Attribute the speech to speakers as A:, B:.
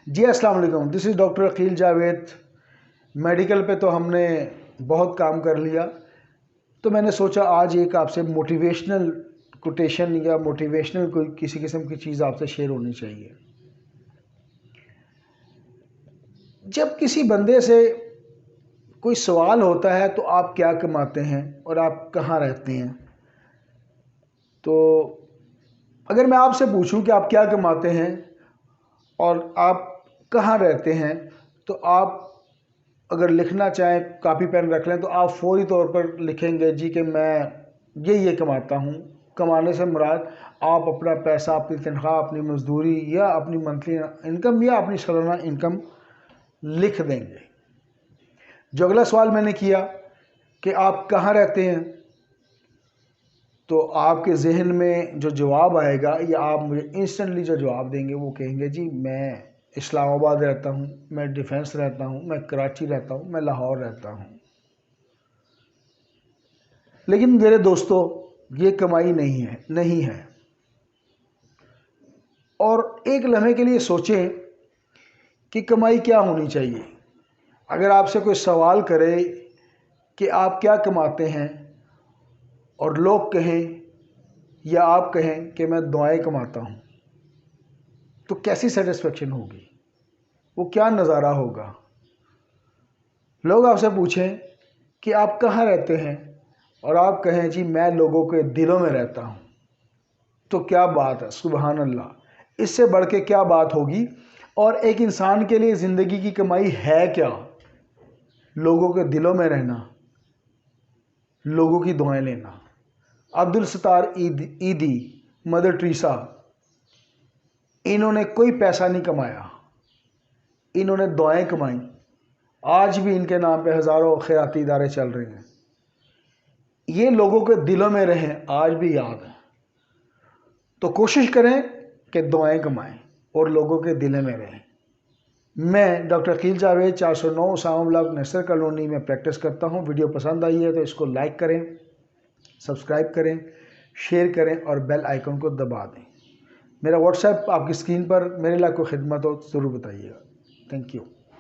A: جی अस्सलाम वालेकुम, this is doctor Aqeel Javed. Medical पे तो हमने बहुत काम कर लिया, तो मैंने सोचा आज एक आपसे मोटिवेशनल कोटेशन या मोटिवेशनल कोई किसी किस्म की चीज़ आपसे शेयर होनी चाहिए। जब किसी बंदे से कोई सवाल होता है तो आप क्या कमाते हैं और आप कहाँ रहते हैं, तो अगर मैं आपसे पूछूं कि आप क्या कमाते हैं और आप कहाँ रहते हैं, तो आप अगर लिखना चाहें कॉपी पेन रख लें तो आप फौरी तौर पर लिखेंगे जी कि मैं ये कमाता हूँ। कमाने से मुराद आप अपना पैसा, अपनी तनख्वाह, अपनी मजदूरी या अपनी मंथली इनकम या अपनी सालाना इनकम लिख देंगे। जो अगला सवाल मैंने किया कि आप कहाँ रहते हैं, तो आपके जहन में जो जवाब आएगा या आप मुझे इंस्टेंटली जो जवाब देंगे वो कहेंगे जी मैं इस्लामाबाद रहता हूँ, मैं डिफेंस रहता हूँ, मैं कराची रहता हूँ, मैं लाहौर रहता हूँ। लेकिन मेरे दोस्तों, ये कमाई नहीं है। और एक लम्हे के लिए सोचें कि कमाई क्या होनी चाहिए। अगर आपसे कोई सवाल करे कि आप क्या कमाते हैं और लोग कहें या आप कहें कि मैं दुआएं कमाता हूँ, तो कैसी सेटिस्फेक्शन होगी, वो क्या नज़ारा होगा। लोग आपसे पूछें कि आप कहाँ रहते हैं और आप कहें जी मैं लोगों के दिलों में रहता हूँ, तो क्या बात है, सुबहान अल्लाह। इससे बढ़ के क्या बात होगी। और एक इंसान के लिए ज़िंदगी की कमाई है क्या? लोगों के दिलों में रहना, लोगों की दुआएं लेना। अब्दुल सत्तार ईदी, मदर टेरेसा, इन्होंने कोई पैसा नहीं कमाया, इन्होंने दुआएं कमाई। आज भी इनके नाम पे हज़ारों खैराती इदारे चल रहे हैं। ये लोगों के दिलों में रहें, आज भी याद है। तो कोशिश करें कि दुआएं कमाएं और लोगों के दिलों में रहें। मैं डॉक्टर अकील जावेद 409 उसामा ब्लॉक नसर कॉलोनी में प्रैक्टिस करता हूं। वीडियो पसंद आई है तो इसको लाइक करें, सब्सक्राइब करें, शेयर करें और बेल आइकन को दबा दें। मेरा व्हाट्सएप आपकी स्क्रीन पर, मेरे लिए कोई खिदमत हो ज़रूर बताइएगा। Thank you.